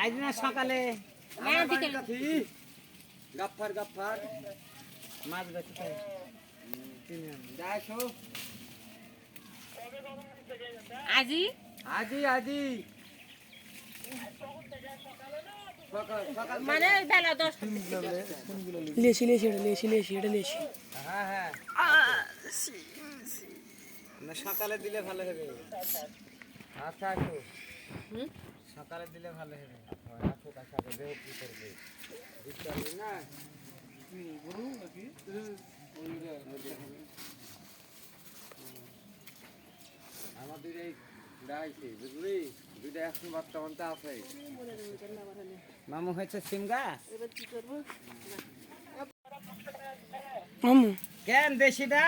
আজ না সকালে গাফার গাফার মাছ বেচতে আজি আজি আজি মানে বেলা 10টা লেছি এটা লেছি হ্যাঁ হ্যাঁ না সকালে দিলে ভালো হবে আচ্ছা আসো সকালে দিলে ভালো হবে আসো কাছে দেহ কি করবে বুঝতে পারলি না আমাদের এই ডাইছে বুঝলি দুইটা এখন বর্তমান তো আছে মামু হয়েছে সিম গাছ মামু কেন দেশিটা